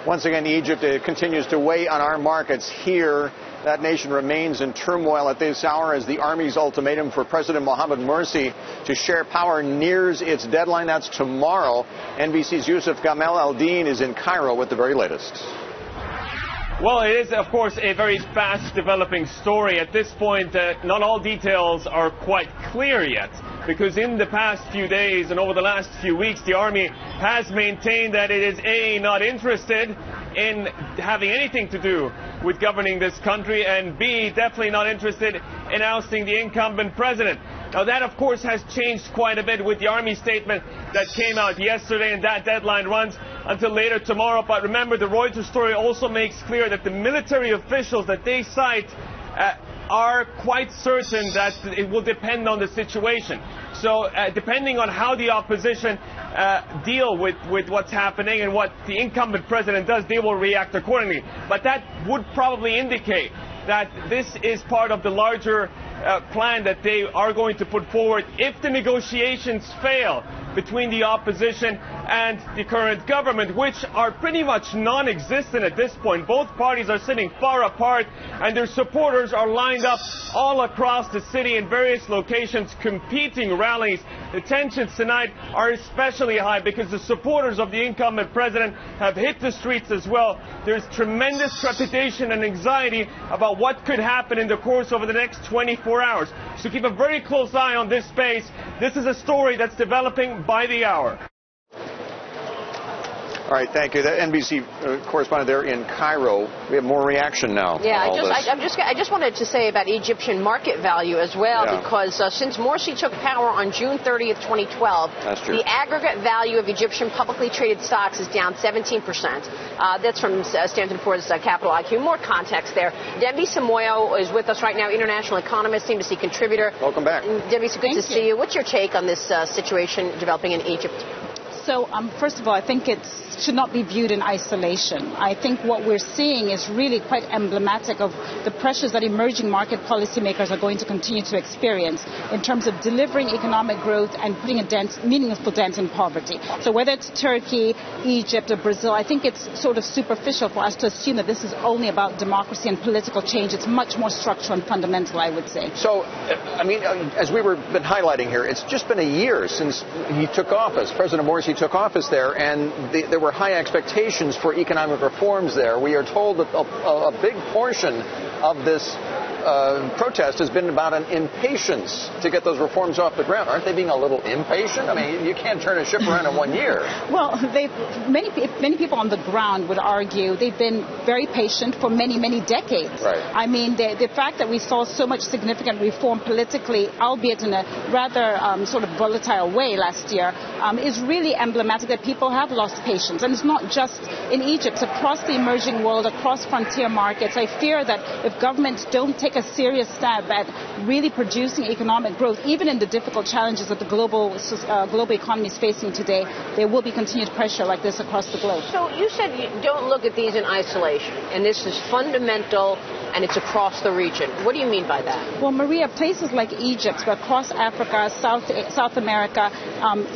Once again, Egypt continues to weigh on our markets here. That nation remains in turmoil at this hour as the army's ultimatum for President Mohamed Morsi to share power nears its deadline. That's tomorrow. NBC's Yusuf Gamal Al-Din is in Cairo with the very latest. Well, it is, of course, a very fast-developing story. At this point, not all details are quite clear yet, because in the past few days and over the last few weeks, the army has maintained that it is, A, not interested in having anything to do with governing this country, and B, definitely not interested in ousting the incumbent president. Now, that, of course, has changed quite a bit with the army statement that came out yesterday, and that deadline runs until later tomorrow. But remember, the Reuters story also makes clear that the military officials that they cite are quite certain that it will depend on the situation. So depending on how the opposition deal with what's happening and what the incumbent president does, they will react accordingly. But that would probably indicate that this is part of the larger plan that they are going to put forward if the negotiations fail between the opposition and the current government, which are pretty much non-existent at this point. Both parties are sitting far apart, and their supporters are lined up all across the city in various locations, competing rallies. The tensions tonight are especially high because the supporters of the incumbent president have hit the streets as well. There's tremendous trepidation and anxiety about what could happen in the course over the next 24 hours. So keep a very close eye on this space. This is a story that's developing by the hour. All right, thank you. The NBC correspondent there in Cairo. We have more reaction now. Yeah, I just wanted to say about Egyptian market value as well, because since Morsi took power on June 30th, 2012, the aggregate value of Egyptian publicly traded stocks is down 17%. That's from Standard & Poor's Capital IQ. More context there. Dambisa Moyo is with us right now, international economist, CNBC contributor. Welcome back. Dambisa, good to see you. What's your take on this situation developing in Egypt? So, first of all, I think it should not be viewed in isolation. I think what we're seeing is really quite emblematic of the pressures that emerging market policymakers are going to continue to experience in terms of delivering economic growth and putting a meaningful dent in poverty. So whether it's Turkey, Egypt, or Brazil, I think it's sort of superficial for us to assume that this is only about democracy and political change. It's much more structural and fundamental, I would say. So, I mean, as we were been highlighting here, it's just been a year since he took office. President Morsi took office there, and there were high expectations for economic reforms there. We are told that a big portion of this protest has been about an impatience to get those reforms off the ground. Aren't they being a little impatient? I mean, you can't turn a ship around in 1 year. Well, many people on the ground would argue they've been very patient for many decades. Right. I mean, the fact that we saw so much significant reform politically, albeit in a rather sort of volatile way last year, is really emblematic that people have lost patience. And it's not just in Egypt, it's across the emerging world, across frontier markets. I fear that if governments don't take a serious stab at really producing economic growth, even in the difficult challenges that the global economy is facing today, there will be continued pressure like this across the globe. So you said you don't look at these in isolation, and this is fundamental, and it's across the region. What do you mean by that? Well, Maria, places like Egypt, but across Africa, South America,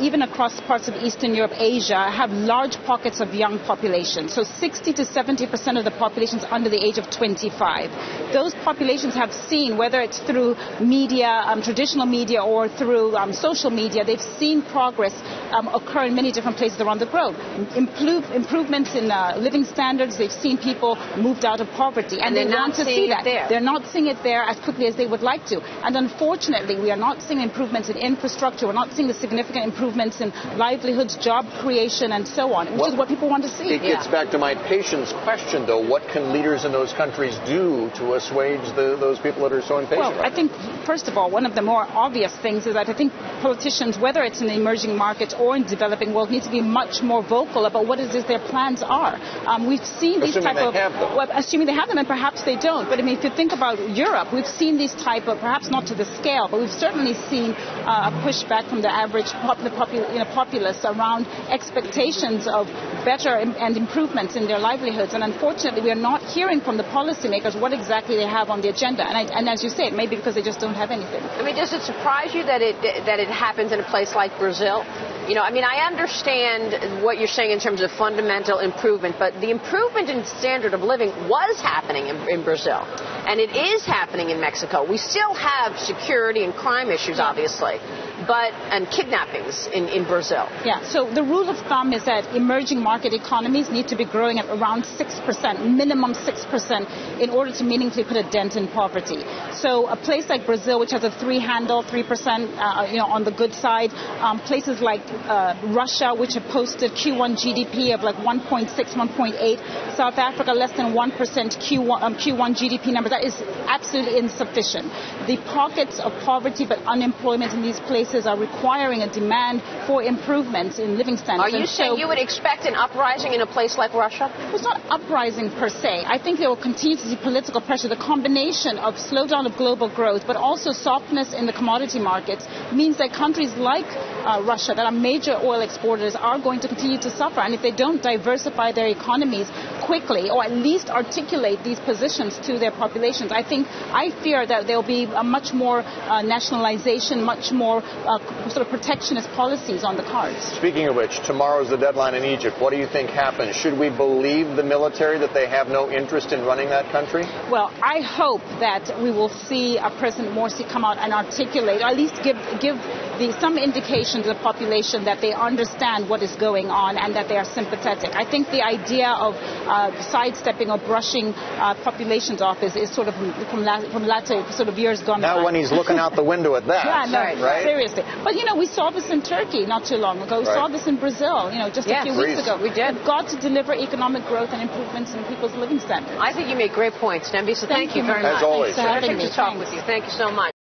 even across parts of Eastern Europe, Asia, have large pockets of young population. So 60 to 70% of the population is under the age of 25. Those populations have seen, whether it's through media, traditional media, or through social media, they've seen progress occur in many different places around the globe. Improvements in living standards, they've seen people moved out of poverty, and they want to see that. They're not seeing it there as quickly as they would like to. And unfortunately, we are not seeing improvements in infrastructure. We're not seeing the significant improvements in livelihoods, job creation, and so on, which is what people want to see. It gets back to my patience question, though. What can leaders in those countries do to assuage those people that are so impatient? Well, I think, first of all, one of the more obvious things is that I think politicians, whether it's in the emerging markets or in developing world, need to be much more vocal about what it is their plans are. We've seen these type of... Well, assuming they have them, and perhaps they don't. But I mean, if you think about Europe, we've seen these type of, perhaps not to the scale, but we've certainly seen a pushback from the average populace around expectations of better and improvements in their livelihoods. And unfortunately, we are not hearing from the policymakers what exactly they have on the agenda. And as you say, maybe because they just don't have anything. I mean, does it surprise you that it happens in a place like Brazil? You know, I mean, I understand what you're saying in terms of fundamental improvement, but the improvement in standard of living was happening in Brazil, and it is happening in Mexico. We still have security and crime issues, obviously, and kidnappings in Brazil. Yeah, so the rule of thumb is that emerging market economies need to be growing at around 6%, minimum 6%, in order to meaningfully put a dent in poverty. So a place like Brazil, which has a 3% on the good side, places like Russia, which have posted Q1 GDP of like 1.6, 1.8, South Africa less than 1% Q1 GDP numbers. That is absolutely insufficient. The pockets of poverty but unemployment in these places are requiring a demand for improvements in living standards. Are you saying you would expect an uprising in a place like Russia? It's not uprising per se. I think there will continue to see political pressure. The combination of slowdown of global growth but also softness in the commodity markets means that countries like Russia, that are major oil exporters, are going to continue to suffer. And if they don't diversify their economies quickly, or at least articulate these positions to their populations, I fear that there will be a much more nationalization, much more sort of protectionist policies on the cards. Speaking of which, tomorrow's the deadline in Egypt. What do you think happens? Should we believe the military that they have no interest in running that country? Well, I hope that we will see President Morsi come out and articulate, or at least give some indication to the population that they understand what is going on and that they are sympathetic. I think the idea of sidestepping or brushing populations off is sort of from latter sort of years gone by. Now when he's looking out the window at that. Yeah, no, right? Seriously. But, we saw this in Turkey not too long ago. We saw this in Brazil, just a few weeks ago. We did. We've got to deliver economic growth and improvements in people's living standards. I think you made great points, Dambisa. Thank you very much. As always. Thanks for having me. Talk with you. Thank you so much.